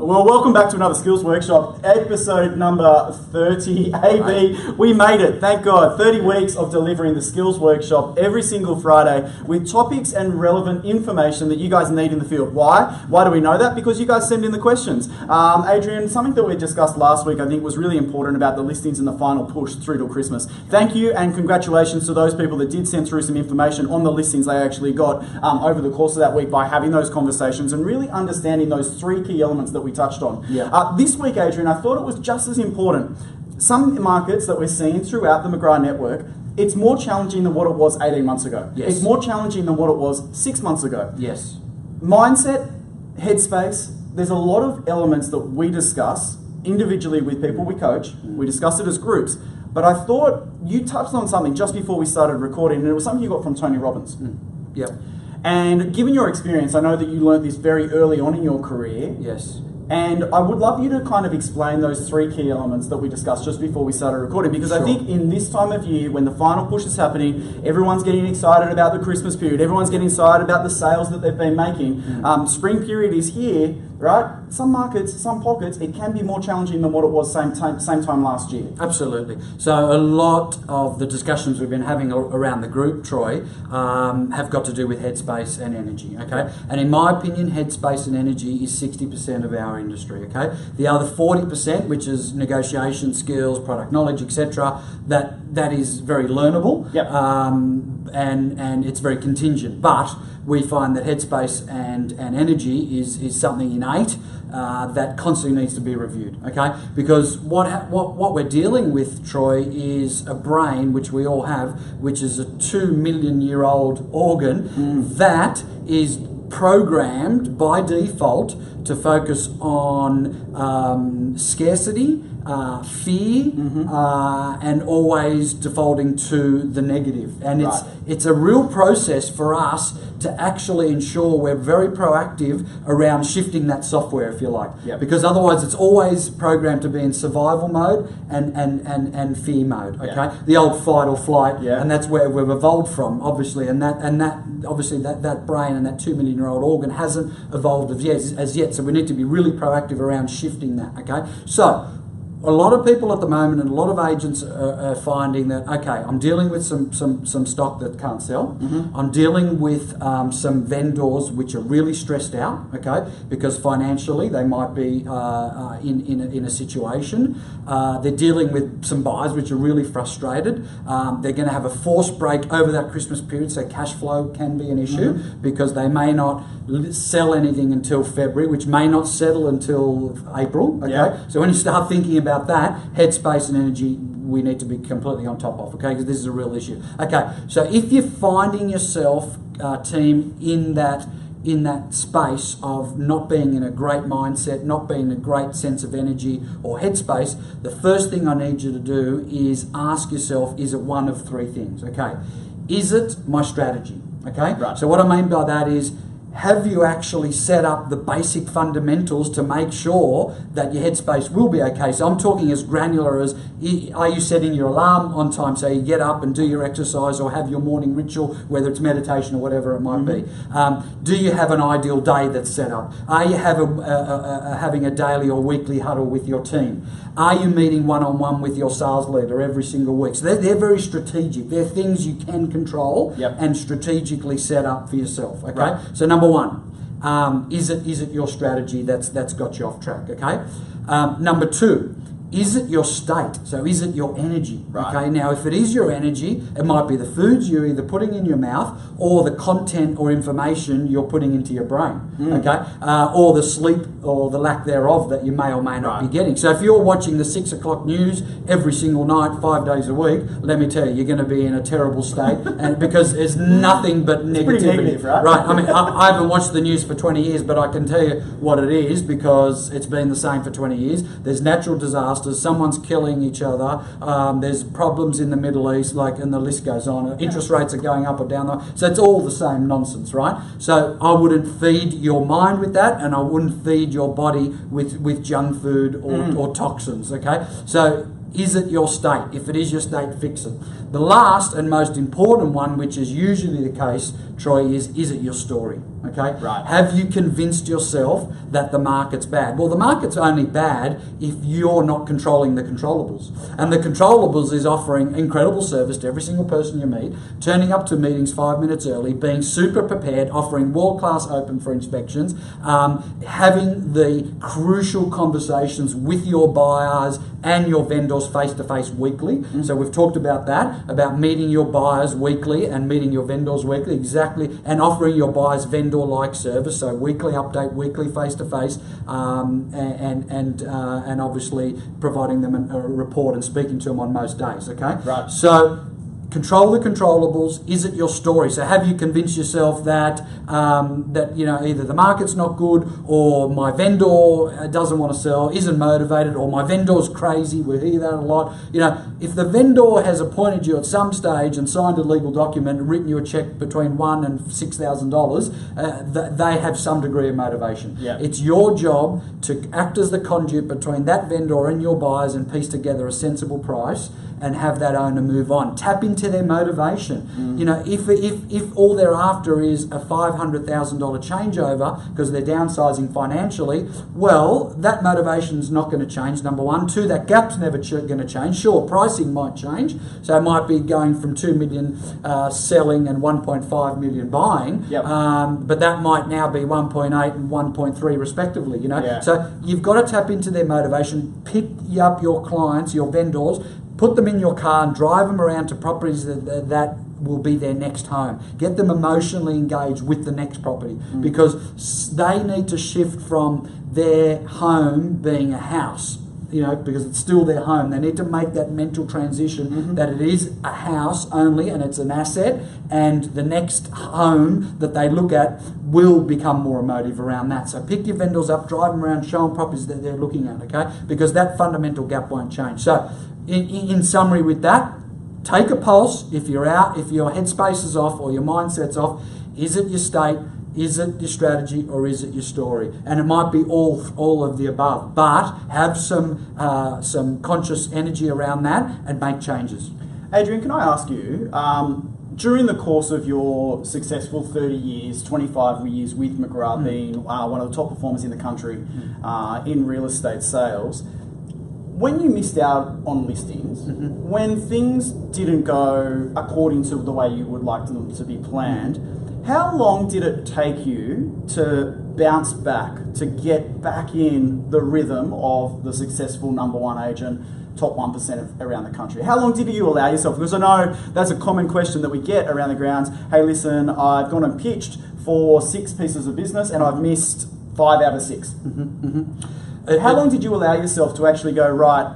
Well, welcome back to another Skills Workshop, episode number 30. AB, we made it, thank God. 30 weeks of delivering the Skills Workshop every single Friday with topics and relevant information that you guys need in the field. Why? Why do we know that? Because you guys send in the questions. Adrian, something that we discussed last week I think was really important about the listings and the final push through till Christmas. Thank you and congratulations to those people that did send through some information on the listings they actually got over the course of that week by having those conversations and really understanding those three key elements that we touched on. This week, Adrian, I thought it was just as important. Some markets that we're seeing throughout the McGrath network, it's more challenging than what it was 18 months ago. Yes. It's more challenging than what it was 6 months ago. Yes. Mindset, headspace, there's a lot of elements that we discuss individually with people we coach. We discuss it as groups. But I thought you touched on something just before we started recording, and it was something you got from Tony Robbins. Yep. And given your experience, I know that you learned this very early on in your career. Yes. And I would love you to kind of explain those three key elements that we discussed just before we started recording, because I think in this time of year, when the final push is happening, everyone's getting excited about the Christmas period, everyone's getting excited about the sales that they've been making. Spring period is here, right? Some markets, some pockets, it can be more challenging than what it was same time last year. Absolutely. So a lot of the discussions we've been having around the group, Troy, have got to do with headspace and energy, okay? And in my opinion, headspace and energy is 60% of our industry, okay? The other 40%, which is negotiation skills, product knowledge, etc., that is very learnable, and it's very contingent. But we find that headspace and energy is something innate that constantly needs to be reviewed, okay? Because what we're dealing with, Troy, is a brain, which we all have, which is a 2 million year old organ that is programmed by default to focus on scarcity, fear, and always defaulting to the negative. And it's a real process for us to actually ensure we're very proactive around shifting that software, if you like. Because otherwise it's always programmed to be in survival mode and fear mode, okay? The old fight or flight, and that's where we've evolved from, obviously, and that brain and that 2 million year old organ hasn't evolved as yet, so we need to be really proactive around shifting that, okay? So a lot of people at the moment and a lot of agents are finding that, okay, I'm dealing with some stock that can't sell. I'm dealing with some vendors which are really stressed out, okay, because financially they might be in a situation. They're dealing with some buyers which are really frustrated. They're going to have a forced break over that Christmas period, so cash flow can be an issue because they may not sell anything until February, which may not settle until April, okay? So when you start thinking about that, headspace and energy, we need to be completely on top of, okay? Because this is a real issue. Okay, so if you're finding yourself, team, in that space of not being in a great mindset, not being in a great sense of energy or headspace, the first thing I need you to do is ask yourself, is it one of three things, okay? Is it my strategy, okay? So what I mean by that is, have you actually set up the basic fundamentals to make sure that your headspace will be okay? So I'm talking as granular as, are you setting your alarm on time so you get up and do your exercise or have your morning ritual, whether it's meditation or whatever it might be? Do you have an ideal day that's set up? Are you having a daily or weekly huddle with your team? Are you meeting one-on-one with your sales leader every single week? So they're very strategic. They're things you can control and strategically set up for yourself, okay? So number one, is it your strategy that's got you off track, okay? Number two, is it your state? So is it your energy? Okay, now if it is your energy, it might be the foods you're either putting in your mouth or the content or information you're putting into your brain, okay? Or the sleep or the lack thereof that you may or may not be getting. So if you're watching the 6 o'clock news every single night, 5 days a week, let me tell you, you're going to be in a terrible state and because there's nothing but negativity. Pretty negative, right? I mean, I haven't watched the news for 20 years, but I can tell you what it is because it's been the same for 20 years. There's natural disasters. Someone's killing each other. There's problems in the Middle East, and the list goes on. Interest rates are going up or down. So it's all the same nonsense, right? So I wouldn't feed your mind with that, and I wouldn't feed your body with junk food or toxins, okay? So is it your state? If it is your state, fix it. The last and most important one, which is usually the case, Troy, is it your story? Okay? Right. Have you convinced yourself that the market's bad? Well, the market's only bad if you're not controlling the controllables. And the controllables is offering incredible service to every single person you meet, turning up to meetings 5 minutes early, being super prepared, offering world-class open for inspections, having the crucial conversations with your buyers and your vendors face-to-face weekly. So we've talked about that, about meeting your buyers weekly and meeting your vendors weekly, exactly, and offering your buyers vendor-like service, so weekly update, weekly face-to-face, and obviously providing them a report and speaking to them on most days, okay? Right. So control the controllables. Is it your story? So have you convinced yourself that that either the market's not good, or my vendor doesn't want to sell, isn't motivated, or my vendor's crazy? We hear that a lot. If the vendor has appointed you at some stage and signed a legal document and written you a check between $1,000 and $6,000, they have some degree of motivation. Yeah. It's your job to act as the conduit between that vendor and your buyers and piece together a sensible price and have that owner move on. Tap into their motivation. If all they're after is a $500,000 changeover because they're downsizing financially, well, that motivation's not going to change, number one. Two, that gap's never going to change. Sure, pricing might change. So it might be going from 2 million selling and 1.5 million buying, Yep. but that might now be 1.8 and 1.3 respectively, Yeah. So you've got to tap into their motivation, pick up your clients, your vendors, put them in your car and drive them around to properties that will be their next home. Get them emotionally engaged with the next property because they need to shift from their home being a house, because it's still their home. They need to make that mental transition that it is a house only and it's an asset, and the next home that they look at will become more emotive around that. So pick your vendors up, drive them around, show them properties that they're looking at, okay? Because that fundamental gap won't change. So in summary with that, take a pulse. If you're out, if your headspace is off or your mindset's off, is it your state, is it your strategy, or is it your story? And it might be all of the above, but have some conscious energy around that and make changes. Adrian, can I ask you, during the course of your successful 30 years, 25 years with McGrath, being one of the top performers in the country in real estate sales, when you missed out on listings, when things didn't go according to the way you would like them to be planned, how long did it take you to bounce back, to get back in the rhythm of the successful number one agent, top 1% around the country? How long did you allow yourself? Because I know that's a common question that we get around the grounds. Hey, listen, I've gone and pitched for 6 pieces of business and I've missed 5 out of 6. How long did you allow yourself to actually go, right,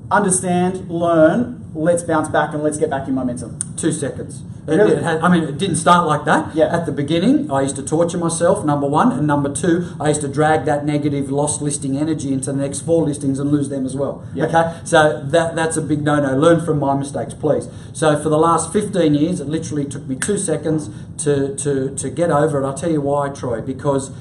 understand, learn, let's bounce back and let's get back in momentum? 2 seconds. Really? It didn't start like that. Yeah. At the beginning, I used to torture myself, number one, and number two, I used to drag that negative lost listing energy into the next 4 listings and lose them as well. Yeah. Okay, so that's a big no-no. Learn from my mistakes, please. So for the last 15 years, it literally took me 2 seconds to get over it. I'll tell you why, Troy, because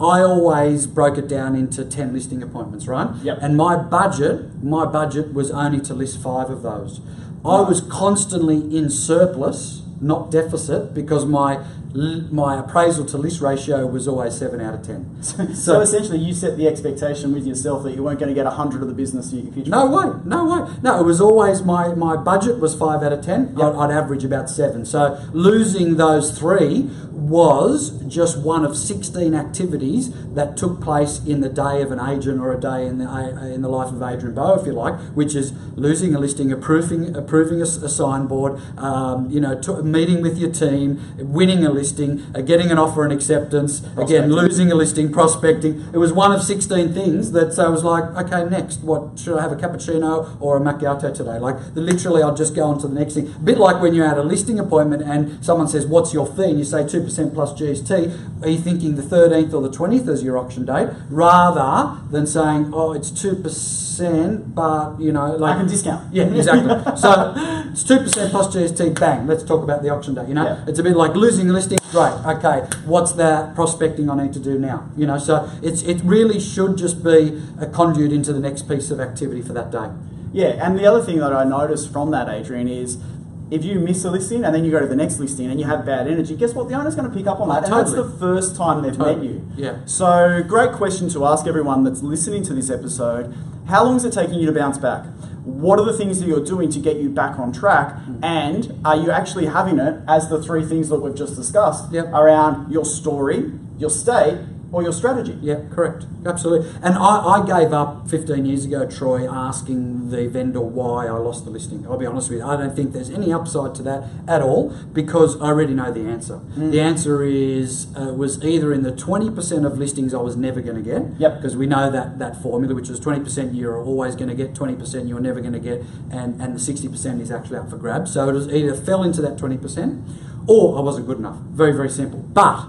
I always broke it down into 10 listing appointments, right? Yep. And my budget was only to list 5 of those. I was constantly in surplus, not deficit, because my appraisal to list ratio was always 7 out of 10. So essentially you set the expectation with yourself that you weren't going to get 100 of the business you pitched. No way. No, it was always my budget was 5 out of 10. Yep. I'd average about 7. So losing those 3 was just one of 16 activities that took place in the day of an agent or a day in the life of Adrian Bo, if you like, which is losing a listing, approving a signboard, meeting with your team, winning a listing, getting an offer and acceptance, again, losing a listing, prospecting. It was one of 16 things that, so I was like, okay, next, what, should I have a cappuccino or a macchiato today? Like, literally, I'll just go on to the next thing. A bit like when you're at a listing appointment and someone says, what's your fee? And you say 2% plus GST. Are you thinking the 13th or the 20th as your auction date? Rather than saying, oh, it's 2%, but, like... I can discount. Yeah, exactly. So, it's 2% plus GST, bang, let's talk about the auction date, Yeah. It's a bit like losing a listing, great, okay, what's that prospecting I need to do now? So it really should just be a conduit into the next piece of activity for that day. Yeah, and the other thing that I noticed from that, Adrian, is if you miss a listing and then you go to the next listing and you have bad energy, guess what? The owner's going to pick up on that. And that's the first time they've met you. Yeah. So, great question to ask everyone that's listening to this episode. How long is it taking you to bounce back? What are the things that you're doing to get you back on track? And are you actually having it as the 3 things that we've just discussed around your story, your state, or your strategy? Yeah, correct. Absolutely. And I gave up 15 years ago, Troy, asking the vendor why I lost the listing. I'll be honest with you. I don't think there's any upside to that at all because I already know the answer. The answer is was either in the 20% of listings I was never going to get, because we know that formula, which is 20% you're always going to get, 20% you're never going to get, and the 60% is actually up for grabs. So it was either fell into that 20% or I wasn't good enough. Very, very simple. But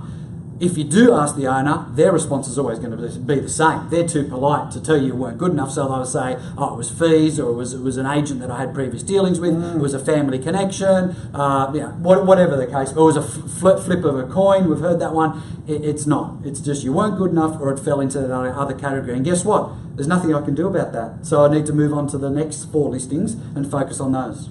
if you do ask the owner, their response is always going to be the same. They're too polite to tell you weren't good enough, so they'll say, oh, it was fees, or it was an agent that I had previous dealings with, it was a family connection, whatever the case. Or it was a flip of a coin, we've heard that one. It's not. It's just you weren't good enough or it fell into that other category. And guess what? There's nothing I can do about that. So I need to move on to the next 4 listings and focus on those.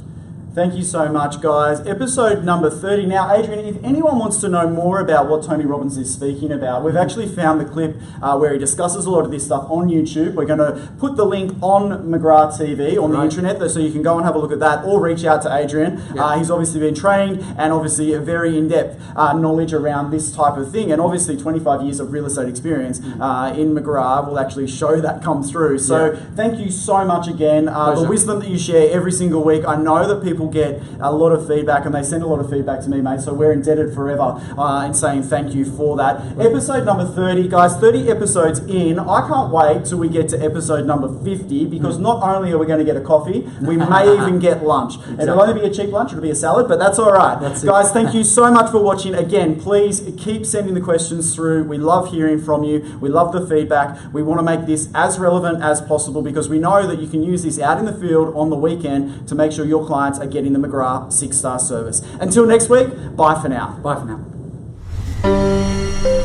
Thank you so much, guys. Episode number 30. Now, Adrian, if anyone wants to know more about what Tony Robbins is speaking about, we've actually found the clip where he discusses a lot of this stuff on YouTube. We're going to put the link on McGrath TV on the internet, so you can go and have a look at that or reach out to Adrian. He's obviously been trained and obviously a very in-depth knowledge around this type of thing. And obviously 25 years of real estate experience in McGrath will actually show that come through. So thank you so much again. The wisdom that you share every single week. I know that people get a lot of feedback and they send a lot of feedback to me, mate, so we're indebted forever in saying thank you for that. Episode number 30, guys, 30 episodes in. I can't wait till we get to episode number 50 because not only are we going to get a coffee, we may even get lunch. Exactly. It'll only be a cheap lunch, it'll be a salad, but that's all right. Guys, thank you so much for watching. Again, please keep sending the questions through. We love hearing from you. We love the feedback. We want to make this as relevant as possible because we know that you can use this out in the field on the weekend to make sure your clients are getting the McGrath 6-star service. Until next week, bye for now. Bye for now.